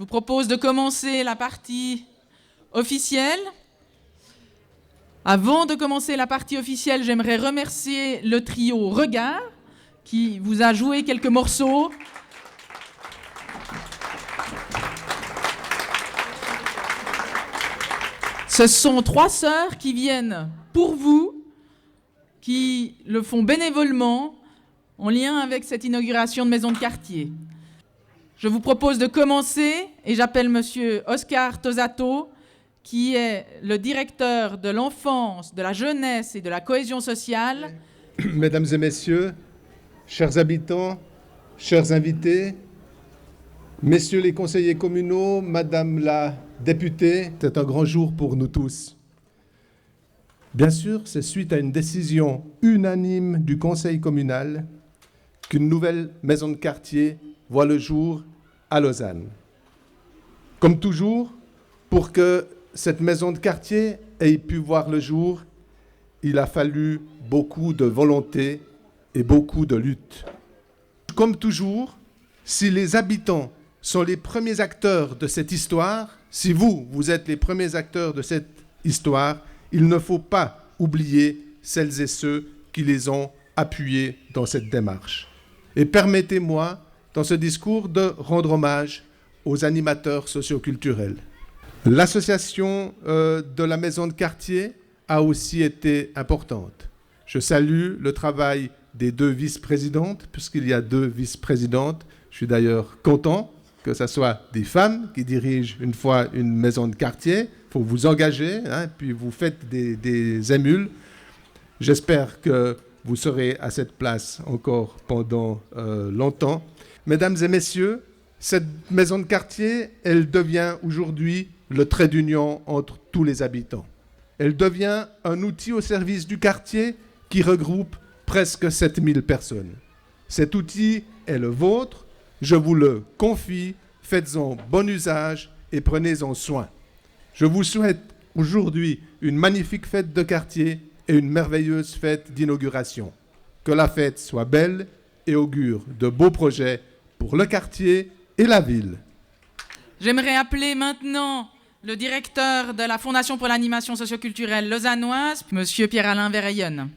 Je vous propose de commencer la partie officielle. Avant de commencer la partie officielle, j'aimerais remercier le trio Regard qui vous a joué quelques morceaux. Ce sont 3 sœurs qui viennent pour vous, qui le font bénévolement en lien avec cette inauguration de maison de quartier. Je vous propose de commencer et j'appelle monsieur Oscar Tosato, qui est le directeur de l'enfance, de la jeunesse et de la cohésion sociale. Mesdames et messieurs, chers habitants, chers invités, messieurs les conseillers communaux, madame la députée, c'est un grand jour pour nous tous. Bien sûr, c'est suite à une décision unanime du conseil communal qu'une nouvelle maison de quartier voit le jour à Lausanne. Comme toujours, pour que cette maison de quartier ait pu voir le jour, il a fallu beaucoup de volonté et beaucoup de lutte. Comme toujours, si les habitants sont les premiers acteurs de cette histoire, si vous êtes les premiers acteurs de cette histoire, il ne faut pas oublier celles et ceux qui les ont appuyés dans cette démarche. Et permettez-moi, dans ce discours, de rendre hommage aux animateurs socioculturels. L'association de la maison de quartier a aussi été importante. Je salue le travail des 2 vice-présidentes, puisqu'il y a 2 vice-présidentes. Je suis d'ailleurs content que ce soit des femmes qui dirigent une fois une maison de quartier. Il faut vous engager, puis vous faites des émules. J'espère que vous serez à cette place encore pendant longtemps. Mesdames et messieurs, cette maison de quartier, elle devient aujourd'hui le trait d'union entre tous les habitants. Elle devient un outil au service du quartier qui regroupe presque 7000 personnes. Cet outil est le vôtre, je vous le confie, faites-en bon usage et prenez-en soin. Je vous souhaite aujourd'hui une magnifique fête de quartier et une merveilleuse fête d'inauguration. Que la fête soit belle et augure de beaux projets pour le quartier et la ville. J'aimerais appeler maintenant le directeur de la Fondation pour l'animation socioculturelle lausannoise, Monsieur Pierre-Alain Verheyen.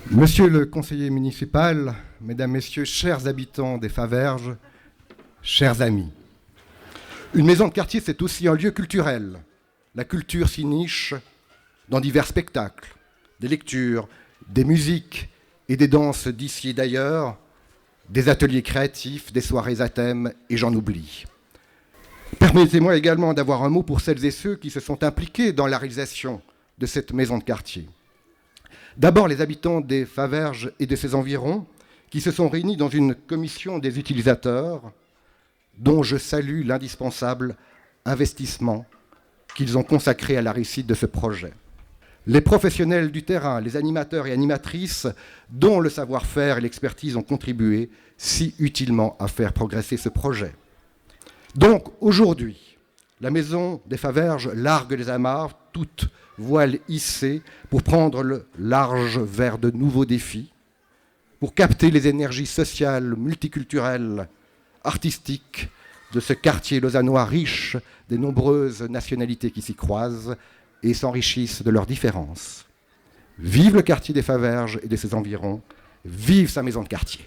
Monsieur le conseiller municipal, mesdames, messieurs, chers habitants des Faverges, chers amis. Une maison de quartier, c'est aussi un lieu culturel. La culture s'y niche dans divers spectacles, des lectures, des musiques et des danses d'ici et d'ailleurs, des ateliers créatifs, des soirées à thème, et j'en oublie. Permettez-moi également d'avoir un mot pour celles et ceux qui se sont impliqués dans la réalisation de cette maison de quartier. D'abord, les habitants des Faverges et de ses environs, qui se sont réunis dans une commission des utilisateurs, dont je salue l'indispensable investissement qu'ils ont consacré à la réussite de ce projet. Les professionnels du terrain, les animateurs et animatrices, dont le savoir-faire et l'expertise ont contribué si utilement à faire progresser ce projet. Donc, aujourd'hui, la maison des Faverges largue les amarres, toutes voiles hissées, pour prendre le large vers de nouveaux défis, pour capter les énergies sociales, multiculturelles, artistiques de ce quartier lausannois riche des nombreuses nationalités qui s'y croisent et s'enrichissent de leurs différences. Vive le quartier des Faverges et de ses environs, vive sa maison de quartier.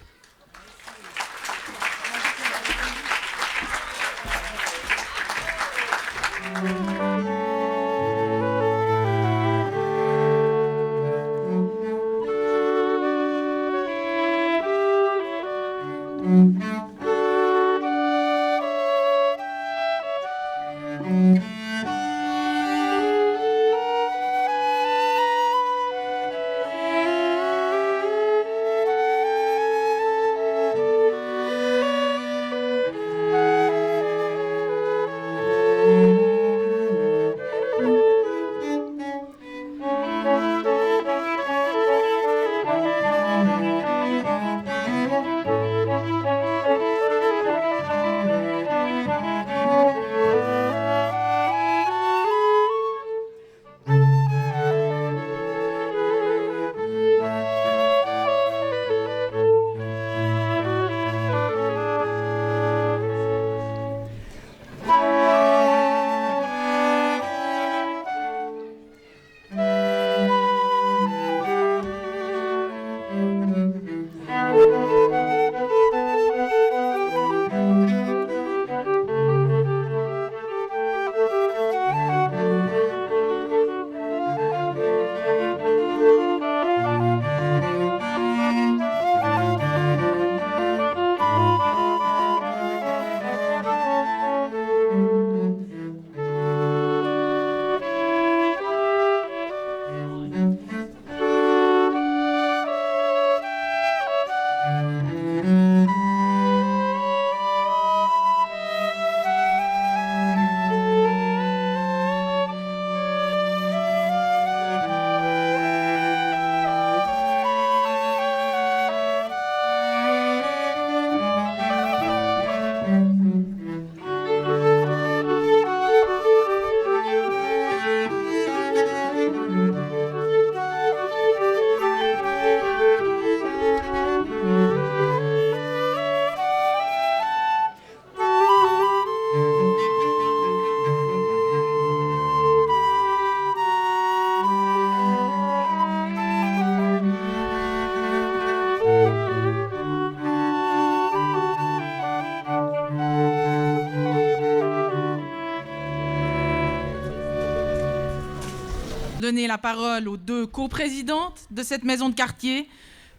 Donner la parole aux deux coprésidentes de cette maison de quartier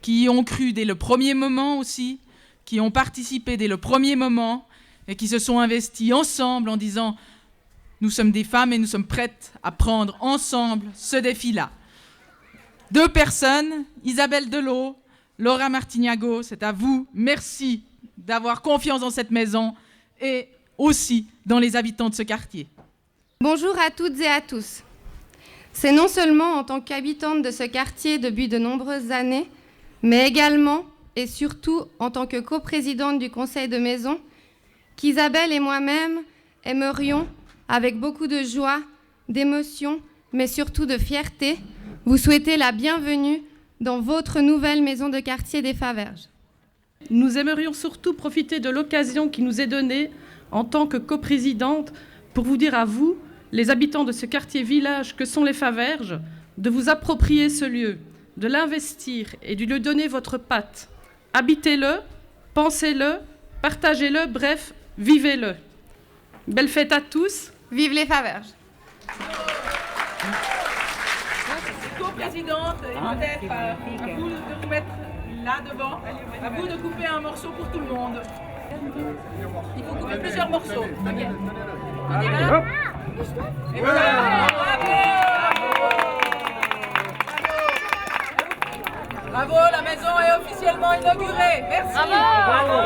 qui y ont cru dès le premier moment aussi, qui ont participé dès le premier moment et qui se sont investies ensemble en disant « Nous sommes des femmes et nous sommes prêtes à prendre ensemble ce défi-là ». Deux personnes, Isabelle Delot, Laura Martignago, c'est à vous. Merci d'avoir confiance dans cette maison et aussi dans les habitants de ce quartier. Bonjour à toutes et à tous. C'est non seulement en tant qu'habitante de ce quartier depuis de nombreuses années, mais également et surtout en tant que coprésidente du conseil de maison, qu'Isabelle et moi-même aimerions, avec beaucoup de joie, d'émotion, mais surtout de fierté, vous souhaiter la bienvenue dans votre nouvelle maison de quartier des Faverges. Nous aimerions surtout profiter de l'occasion qui nous est donnée en tant que coprésidente pour vous dire à vous, les habitants de ce quartier-village que sont les Faverges, de vous approprier ce lieu, de l'investir et de lui donner votre patte. Habitez-le, pensez-le, partagez-le, bref, vivez-le. Belle fête à tous. Vive les Faverges. Co-présidente, peut-être à vous de vous mettre là devant, à vous de couper un morceau pour tout le monde. Il faut couper plusieurs morceaux. Ok. On y va ? Et voilà. Bravo, la maison est officiellement inaugurée. Merci. Bravo.